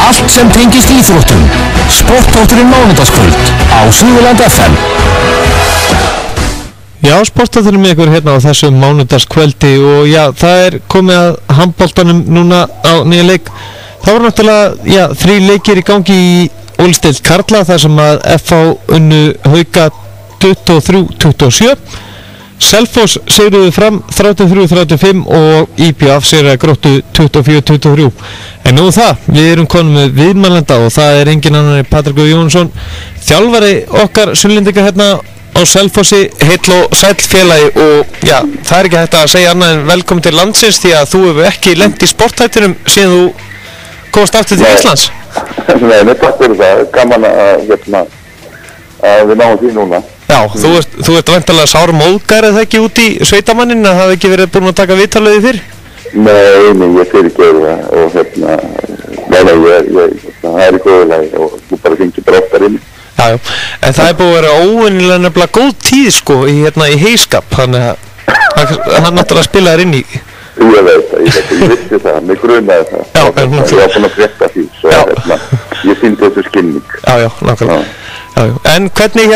Allt sem tengist íþróttum. Sportþátturinn mánudagskvöld á Suðurland FM. Já, sportþátturinn með ykkur hérna á þessu mánudagskvöldi og já, það komið að handboltanum núna á nýja leik. Það voru náttúrulega, 3 leikir í gangi í Ólfsdeild karla þar sem að FH unnu Hauka 23-27. Selfoss sigruðu Fram 33-35 og IBF sigraði Gróttu 24-23. En nú við erum konum með viðmælanda og það engin annar en Patrik Jónsson, þjálfari okkar Sunnlendinga hérna á Selfossi. Heill og sæll félagi og já, það ekki hægt að segja annað en velkomin til landsins því að þú hefur ekki lent í sporthættinum síðan þú komst aftur til Íslands. Nei, takk fyrir það, gaman að við náum því núna. Já, þú ert væntanlega sár móðgar eða ekki út í sveitamannin að það ekki verið búin að taka viðtalið fyrr? Nei, ég fyrirgefi það og það í góðu lagi og þú bara hringir bara oftar inn. Já, en það búið að vera óvenjulega nefnilega góð tíð sko í heiskap, þannig að hann náttúrulega spilaði inn í. Ég veit það, ég vissi það, mig grunaði það. Já, ég var búin að frétta því, svo ég sýndi þessu skilning. Já, nákvæmlega. Já. En hvernig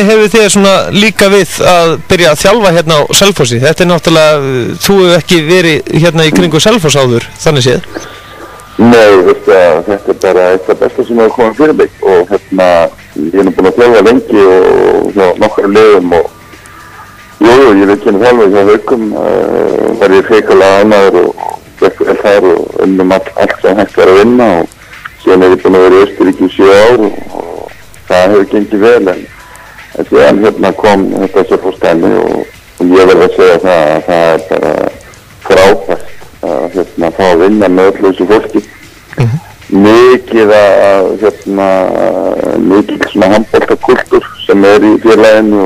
hefur þið svona líka við að byrja að þjálfa hérna á Selfossi? Þetta náttúrulega, þú hefur ekki verið hérna í kringu Selfoss áður, þannig séð? Nei, þetta bara eitthvað besta sem hefur komið fyrir mig og ég búin að þjálfa lengi og nokkru liðum og ég veit ekki þjálfa hjá Haukum, var ég hrikalega ánægður og gekk vel þar og unnum allt sem hægt var að vinna og síðan ég búin að vera í Austurríki í 7 ár og það hefur gengið vel en síðan kom þetta Selfoss-dæmi og ég verð að segja það að það bara frábært að fá að vinna með öllu þessu fólki. Mikið mikið svona handboltakúltúr sem í félaginu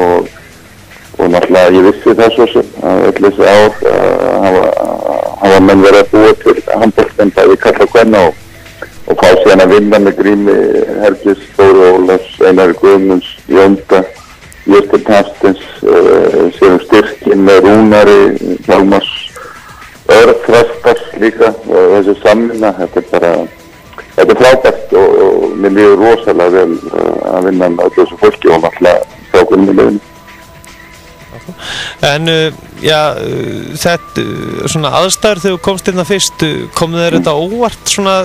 og náttúrulega ég vissi það svo sem að öll þessi ár hafa menn verið að búa til handbolten bæði karla og kvenna og fá síðan að vinna með Grími Hergis, Þóru Ólafs, Einari Guðmunds, Jónda, Jöstur Hafsteins, síðan styrkinn með Rúnari, Hjálmars, Þrastars líka og þessi samvinna, þetta er frábært og mér líður rosalega vel að vinna með öllu þessu fólki og náttúrulega frábært með liðinu. En þetta svona aðstæður þegar þú komst hérna fyrst, komið þér þetta óvart svona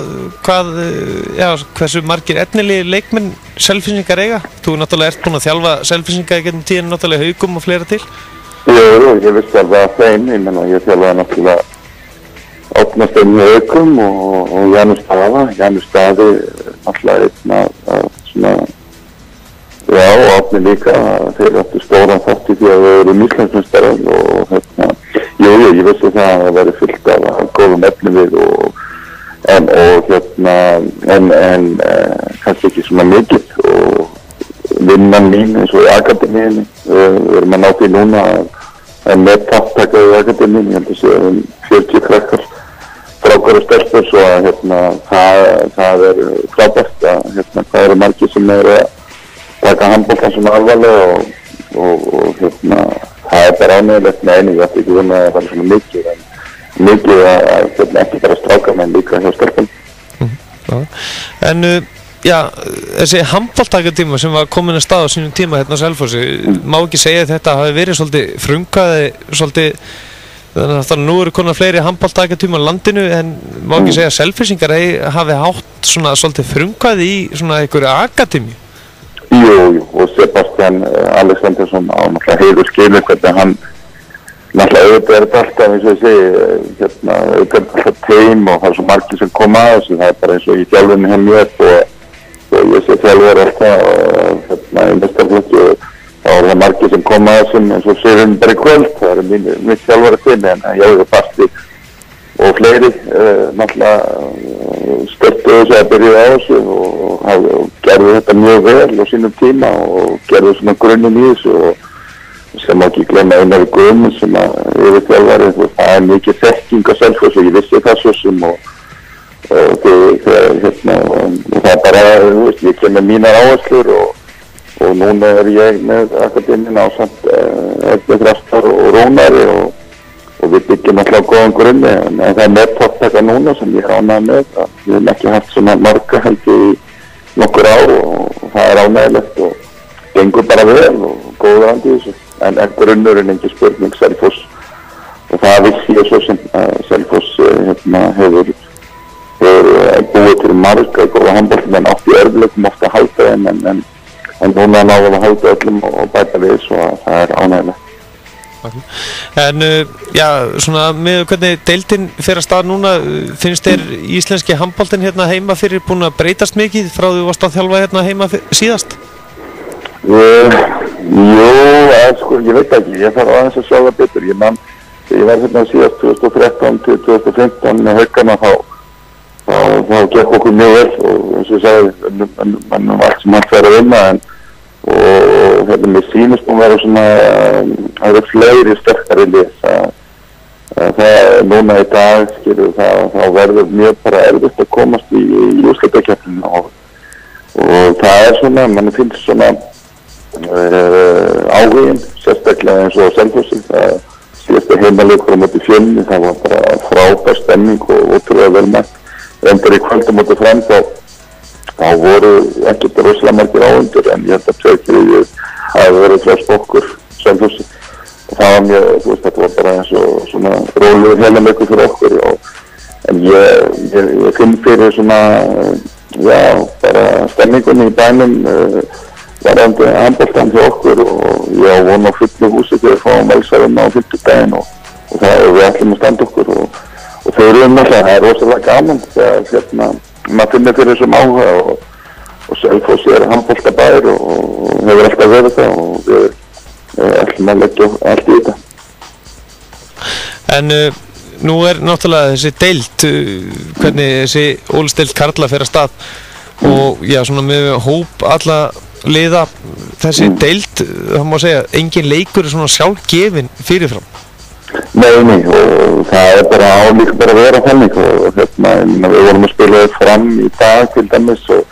hversu margir efnilegir leikmenn Selfyssingar eiga? Þú náttúrulega ert búin að þjálfa Selfyssinga í gegnum tíðin náttúrulega Haukum og fleira til? Jú, ég vissi alveg að þeim, ég þjálfaði náttúrulega Átnasteinn í Haukum og Janus Staði náttúrulega svona og Átni líka, þeir áttu stóran þátt í því að við erum Íslandsmeistarar og ég vissi það að það væri fullt af góðum efni við en kannski ekki svona mikið og vinnan mín eins og í akademíinni, við erum að ná því núna að með þáttaka í akademíinni, ég held að sé 40 krakkar strákar og stelpur svo að það frábært að það eru margir sem að taka handboltan svona alvarlega og það bara ánægilegt með einu, ég ætti ekki vinna að það var svona mikið að ekki bara stráka menn líka hjá stelpum. En þessi handboltakatíma sem var komin að stað á sínum tíma hérna á Selfossi, má ekki segja að þetta hafi verið svolítið frumkvæði þannig að nú eru konar fleiri handboltakatíma á landinu en má ekki segja að Selfyssingar hafi hátt svona svolítið frumkvæði í svona einhverju akademi? Jú, og Sebastian Alexandersson á náttúrulega heiður skilur hvernig hann náttúrulega auðvitað er þetta alltaf eins og ég segi auðvitað er alltaf teim og það er svo margir sem koma að þessu, það er bara eins og í þjálfunni hjá mér og ég sé þjálfur alltaf í mestarflokki og þá er það margir sem koma að þessum eins og séum bara í kvöld, það er mitt þjálfur að finna en ég hefur Basti og fleiri náttúrulega störtu þessu að byrja á þessu og gerðu þetta mjög vel á sínum tíma og gerðu svona grunninn í þessu og sem ekki glemma Einari Guðmunds sem að yfir þjálfari, það er mikið þekking á Selfoss og ég vissi það svo sem og það er bara, ég kem með mínar áherslur og núna er ég með akademíuna ásamt Þrastar og Rúnari og við byggjum alltaf góðan grunni, en það með þáttaka núna sem ég ánægður með, að við höfum ekki haft svona marga heldur í nokkur ár og það ánægilegt og gengur bara vel og góður andi í þessu, en grunnurinn engi spurning Selfoss og það vissi ég svo sem að Selfoss hefur búið til marga góða handboltamenn átt í örfleikum ofta að halda þeim en núna náðum að halda öllum og bæta við svo að það ánægilegt. En svona með hvernig deildin fer að stað núna, finnst þér íslenski handboltinn hérna heima fyrir búin að breytast mikið frá því þú varst að þjálfa hérna heima síðast? Jú, sko, ég veit ekki, ég þarf aðeins að sjá það betur. Ég man, þegar ég var hérna síðast 2013 til 2015 með Haukana þá gekk okkur mjög vel og eins og ég sagði, mann allt sem allt verið að vinna og mér sýnist að vera svona, það eru fleiri sterkari lið. Það núna í dag, skilur, þá verður mjög bara erfitt að komast í úrslitakeppnina og það svona, manni finnst svona áhuginn, sérstaklega eins og Selfossi, það síðasta heimaleikur á móti Fjölni, það var bara frábær stemning og ótrúlega vel mætt. Reyndar í kvöld á móti Fram þá voru ekkert rosalega margir áhundur en ég held að Tveikir hafi verið frá Spokkur Selfossi og það var mjög, þú veist, þetta var bara eins og svona rólegur heimaleikur fyrir okkur en ég finn fyrir svona, bara stemningunni í bænum varðandi handboltan hjá okkur og ég á von á fullu húsi þegar við fáum Velsarinn á 50 daginn og við ætlum að standa okkur og þau eru náttúrulega, það rosalega gaman þegar maður finnir fyrir þessum áhuga og Selfoss handboltabær og hefur alltaf verið það og við ætlum að leggja allt í þetta. En nú náttúrulega þessi deild, hvernig þessi Ólfsdeild karla fer að stað og svona með hóp alla liða þessi deild, það má segja, engin leikur svona sjálfgefin fyrirfram. Nei, og það bara álíka bara að vera þannig og við vorum að spila Fram í dag til dæmis og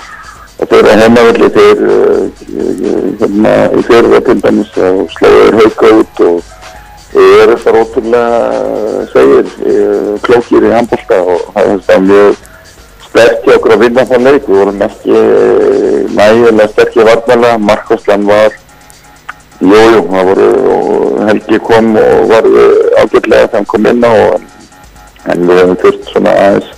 þeir að heimavelli þeir í fyrra til dæmis og slóður Hauka út og eru það ótrúlega segir klókir í handbolta og það er mjög sterk hjá okkur að vinna þann leik. Við vorum ekki nægilega sterkir varnarlega, markvarslan var það voru Helgi kom og var ágætlega þegar hann kom inn á en við hefum fyrst svona aðeins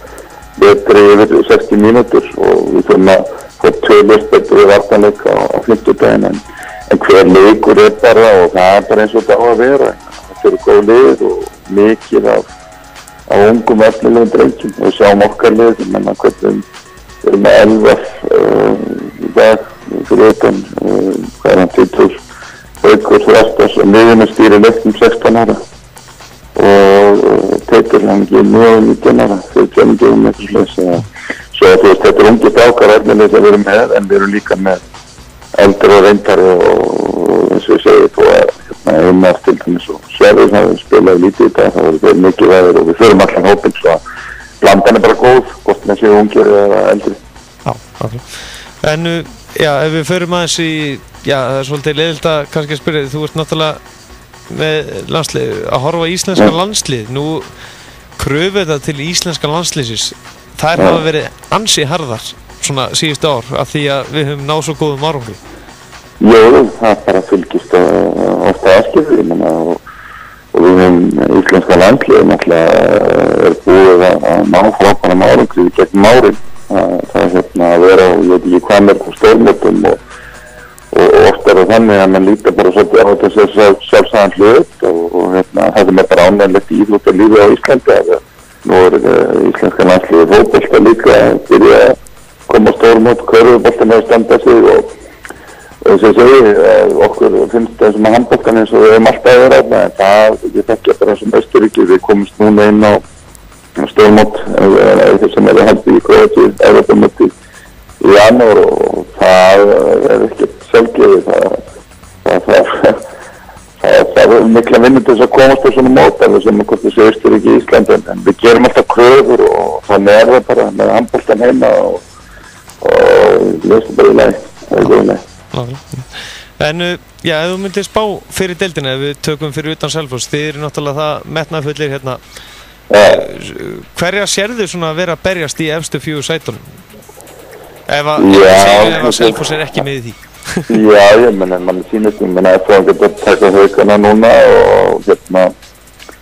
betri yfir 60 mínútur og við þurfum að fá tölvist betri varnarleik á 50 daginn en hver leikur bara og það bara eins og þetta á að vera. Þetta eru góð lið og mikið af ungum efnilegum drengjum og við sjáum okkar lið, ég menna hvernig við erum með 11 í dag fyrir utan, hvað er hann, 20 Haukur Þrastars og miðjunni stýrir leiknum 16 ára og Teitur hann ekki mjög 19 ára fyrir tjömmingum eitthvað slags svo þú veist þetta ungi bákar efnilegir sem við erum með en við erum líka með eldri og reyndari og eins og ég segi þú að einmar til dæmis og Sverrir það spilaði lítið í dag það voru mikið veður og við förum allan hópinn svo að blandan bara góð, hvort með séu ungir eða eldri. En ef við förum aðeins í það er svolítið leiðilegt að kannski spyrja þú ert náttúrulega með landslið að horfa íslenska landslið nú kröfu þetta til íslenska landsliðsins þær hafa verið ansi harðar svona síðustu ár af því að við höfum náð svo góðum árangri. Jú, það bara fylgist ofta aðskilur og við höfum íslenska landslið náttúrulega búið að ná frábæran árangri gegnum árin það að vera ég veit ekki hvað mörgum stórmótum og oft það þannig að mann líta bara svolítið á þessu sjálfsagðan hlut og það er bara ánægilegt í íþróttalífi á Íslandi nú íslenska landsliðið fótbolta líka að byrja að koma stórmót, körfubolta með að standa sig og þess að segja okkur finnst þessum að handboltan eins og við höfum alltaf verið en það, ég þekkja bara sem Austurríki við komumst núna inn á stórmót sem haldið í Króatíu, Evrópumóti í janúar og það ekkert sjálfgefið það er mikla vinnu til þess að komast á svona mót alveg sem hvort þessi Austurríki í Íslandi en við gerum alltaf kröfur og þannig það bara með handboltan heima og leysum bara í lagi það er góð í lagi. En já, ef þú myndir spá fyrir deildina, ef við tökum fyrir utan Selfoss, þið eru náttúrulega það metnaðfullir hérna. Hverja sérðu svona að vera að berjast í efstu 4 sætunum? Ef að Selfoss ekki með í því. Já, ég menna, mann sýnist, ég menna, eftir að geta taka Haukana núna og hérna,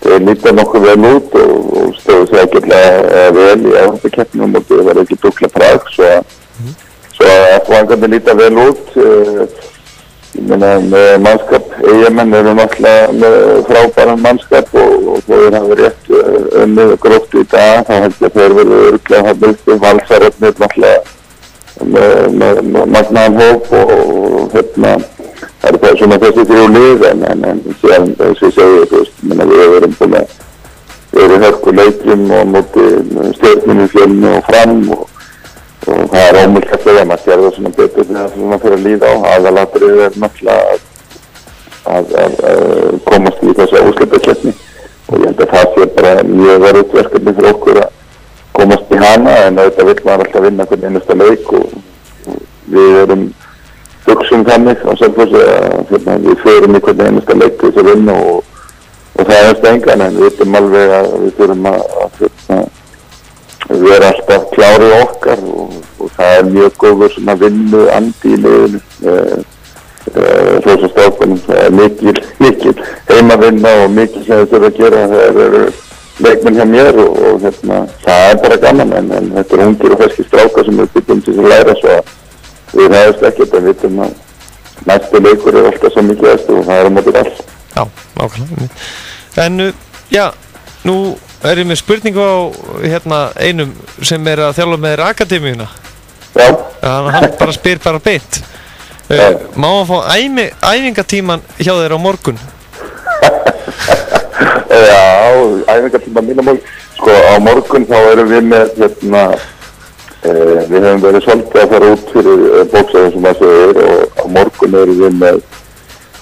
þeir líta nokkuð vel út og stöðu sig ágætlega vel í Evrópukeppnum og það var ekki Dukla Prag, svo eftir að geta líta vel út. Ég meina, með mannskap, Eyjamenn eru náttúrulega með frábæran mannskap og þeir hafa rétt unnið gróft í dag, þá held ég að þeir verið örugglega að byrja Valsararnir náttúrulega með magnaðan hóp og hérna, það er svona þessi 3 lið en síðan þess að segja, þú veist, við erum búin að vera hörku leikjum og móti Stjörnunni, Fjölni og Fram og það er ómögulegt að segja, maður sér það svona betur þegar það svona fyrir að líða á. Aðalatriðið er náttúrulega að komast í þessu úrslitakeppni og ég held að það sé bara mjög verið verkefni fyrir okkur að komast í hana en auðvitað vill maður alltaf vinna hvern einasta leik og við erum hugsum þannig á Selfossi að við förum í hvern einasta leik til þess að vinna og það er engan en við vitum alveg að við þurfum að vera alltaf klári okkar og það er mjög góður svona vinnu andi í liðinu svo sem strákunum, það er mikil heimavinna og mikil sem þau þurfa að gera, það eru leikmenn hjá mér og hérna, það er bara gaman en þetta er ungir og ferskir strákar sem við byggjum til að læra svo að við hefðast ekkert en við vitum að næstu leikur er alltaf svo mikið eftir og það er á móti alls. Já, nákvæmlega. En já, nú er ég með spurningu á hérna einum sem er að þjálfa með þér akademíuna. Já. Hann bara spyr bara beint. Má hann fá æfingatíman hjá þér á morgun? Já, æfingatíman mín á morgun. Sko á morgun þá erum við með hérna, við hefum verið svolítið að fara út fyrir bóksaðum sem það segir og á morgun erum við með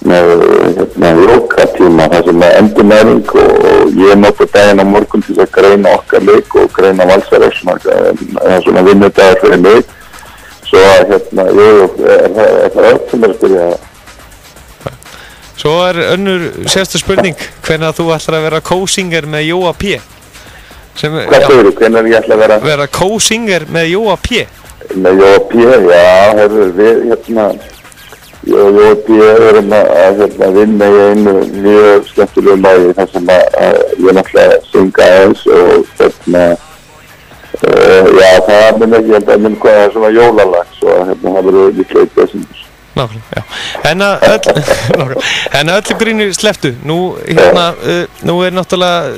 hérna jókatíma þar sem er endurnæring og ég nota daginn á morgun til að greina okkar leik og greina Valsara svona vinnudagar fyrir mig svo að hérna, er það öll sem er að spyrja Svo er önnur sérstu spurning hvenær þú ætlar að vera co-singer með Jóa P. Hvað segir þú, hvenær ég ætla að vera co-singer með Jóa P? Með Jóa P, já, hefur við hérna Jóa P erum að vinna í einu mjög skemmtilegu lagi þar sem ég náttúrulega synga eins og hérna já, það mun ekki held að minn hvað er svona jólalag svo hérna það verður líklega í desember. Nákvæmlega, já. En öllu grínu slepptu. Nú er náttúrulega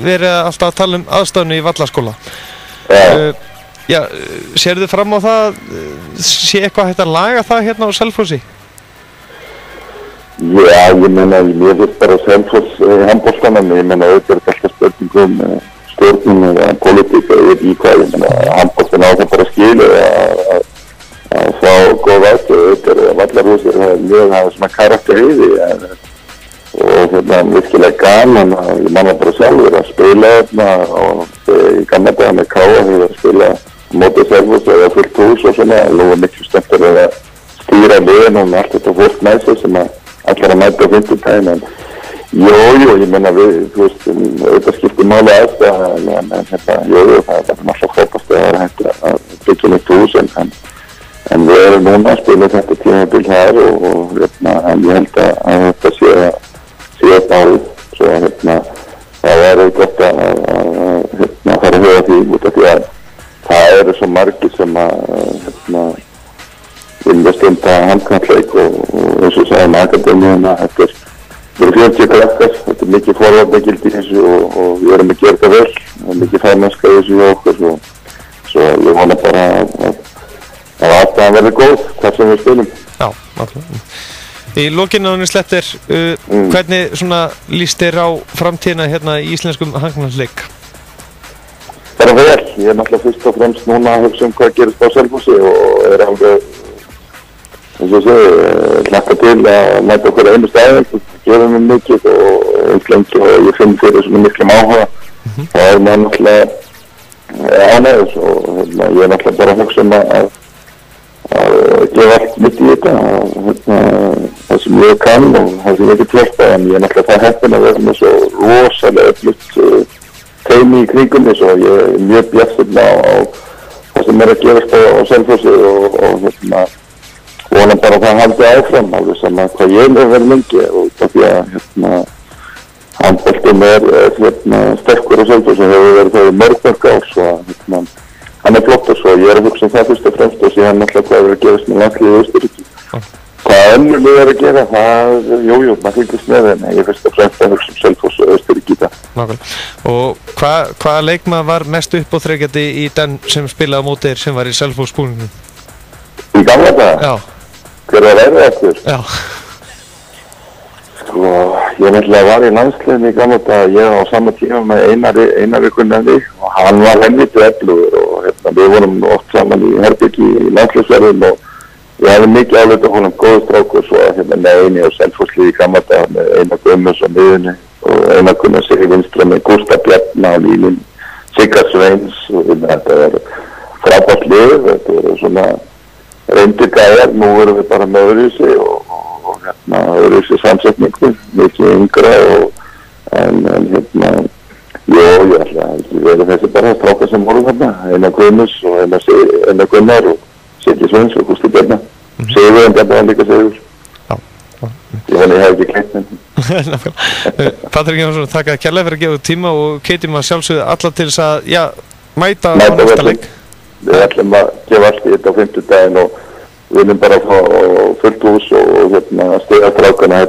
verið alltaf að tala aðstæðnu í Vallaskóla. Já, sérðu fram á það, sé eitthvað hægt að laga það hérna á Selfossi? Já, ég meina, ég finnst bara Selfoss handboltanum, ég meina, auðvitað er alltaf spurningum stjórnum eða politík eða í hvað, ég meina, handboltan á það bara skilu að fá góð aðstöðu, auðvitað er Vallarhúsið, það er mjög, það er svona karakter í því og hérna, virkilega gaman og ég manna bara sjálfur að spila þarna og í gamla daga með Káa þegar ég var að spila mótið Selfoss eða fullt hús og svona, það var miklu skemmtilega að stýra liðin og allt þetta fólk með sig sem að allar að mæta á 50 daginn en jú, ég menna við, þú veist, auðvitað skiptir máli aðstæða en hérna, jú, það er bara alltaf fókast að það er hægt að byggja nýtt hús en við erum núna að spila þetta tímabil hér og hérna, en ég held að þetta sé þetta árið svo hérna, það er gott að hérna, fara að huga því út af því að það eru svo margir sem að hérna vilja stunda handknattleik og eins og sagði með akademíuna, þetta er 40 krakkar, þetta er mikið forvarnagildi í þessu og við erum að gera þetta vel, það er mikið fagmennska í þessu hjá okkur svo ég vona bara að aðstæðan verði góð, hvað sem við spilum. Já, náttúrulega. Í lokin áður slettir, hvernig svona líst þér á framtíðina hérna í íslenskum handknattleik? Bara vel, ég er náttúrulega fyrst og fremst núna að hugsa hvað gerist á Selfossi og er alveg eins og segi, hlakka til að mæta okkur einu staðing, gera mér mikið og eins lengi og ég finn fyrir svona miklum áhuga. Það er maður náttúrulega ánægðis og ég er náttúrulega bara að hugsa að gefa allt mitt í þetta það sem ég kann og það sem ég get hjálpa en ég náttúrulega það heppin að vera með svo rosalega öflugt teymi í kringum mig svo ég mjög bjartsýnn á það sem að gerast á Selfossi og vonum bara að það haldi áfram alveg sama hvað ég verið lengi og það því að handboltinn sterkur á Selfossi hefur verið það mörg ár svo hann flottur svo ég að hugsa það fyrst og fremst og síðan náttúrulega hvað að gerast með landsliðið Austurríki. Hvað önnur lið að gera, það, maður fylgist með en ég fyrst og fremst að hugsa Selfoss og Austurríki í dag. Nákvæmlega. Og hvaða leikmaður var mest uppáþrekjandi í den sem spilaði á móti þér sem var í Selfoss búningnum? Í gamla dag? Já. Hver var verið eftir? Já. Sko, ég náttúrulega var í landsliðinu í gamla dag, ég á sama tíma með Einari Gunnari og hann var helviti öflugur og við vorum oft saman í herbyggi í landsliðsverðum og ég hefði mikið áleita honum góðu strákur svo með Eini og Selfosslið í gamla dag með Einar Gunnars á miðunni og Einar Gunnars í vinstra með Gústa Bjarna á línum, Sigga Sveins og þetta er frábært lið, þetta er svona reyndir gæjar, nú erum við bara með öðruvísi og öðruvísi samsetningu, mikið yngra en ég ætla ekki verið þessi bara strákar sem voru þarna, Einar Gunnars og Einar Gunnar og Siggi Sveins og Gústi Bjarna. Sigur en þetta var líka Sigur. Já. Ég hef ekki gleymt henni. Patrik Jónsson, þakka kærlega fyrir að gefa tíma og hvetjum að sjálfsögðu alla til þess að mæta á næsta leik. Við ætlum að gefa allt í þetta á 50 og við viljum bara fá fullt hús og stiga strákana.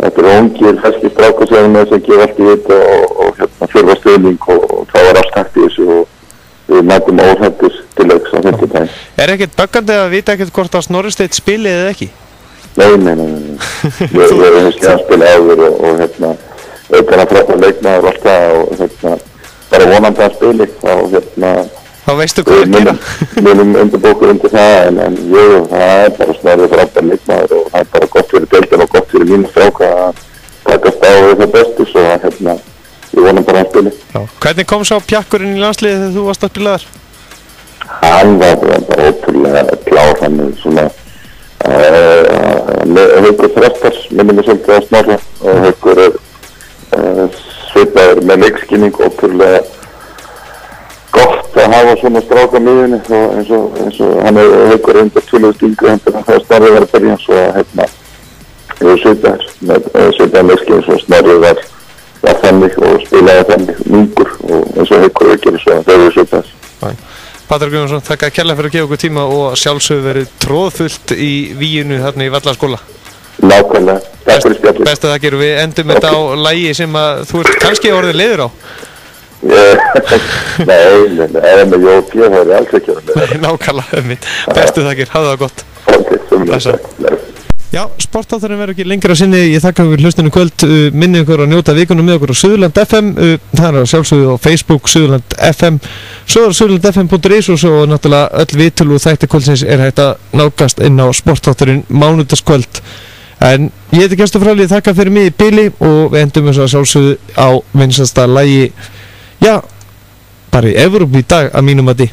Þetta eru ungir, ferskir strákar sem gefa allt í þetta og fjörfa stuðning og það var allt hægt í þessu og við mætum óhættis til leiks á 50. Er ekkert böggandi að vita ekkert hvort að Snorri Steinn spili eða ekki? Nei. Við erum að spila áður og auðvitað frábær leikmaður alltaf og bara vonandi að spili þá veistu hvað að gera. Við munum undirbókur undir það en það er bara Snorri frábær leikmaður og það er bara gott fyrir deildina og gott fyrir mínu stráka að takast á við það bestu svo við vonum bara að spili. Hvernig kom sá pjakkurinn í landsliðið þegar þú varst að spila þar? Hann var bara ótrúlega klár, hann er svona Haukur Þrastars minnum við svolítið að Snorra og Haukur svipaður með leikskilning ótrúlega gott að hafa svona stráka miðunni eins og hann Haukur undir 20 yngri þegar Snorri var að byrja svo að svipaður leikskilning svo Snorri var þannig og spilaði þannig mungur og eins og Haukur gerir svo þegar við svipaðis. Patrik Jónsson, þakka kærlega fyrir að gefa okkur tíma og sjálfsögðu verið tróðfullt í víginu þarna í Vallaskóla. Nákvæmlega, takk fyrir spjallið. Best að það gerum við endum þetta á lagi sem að þú ert kannski orðið leiður á. Nei, eða með Jóki, það er alls ekki orðið leiður á. Nákvæmlega, bestu þakkir, hafðu það gott. Blessa. Já, sportátturinn verður ekki lengra á sinni. Ég þakka fyrir hlustinu kvöld, minni ykkur að njóta vikunum með okkur á Suðurland FM, það er sjálfsögðu á Facebook Suðurland FM, svo er suðurlandfm.is og svo náttúrulega öll viðtöl og þætti kvöldsins er hægt að nálgast inn á sportátturinn mánudagskvöld. En ég heiti Gestur Frálið, þakka fyrir mig í bili og við endum þess að sjálfsögðu á vinsasta lagi, bara í Evrópu í dag að mínum mati.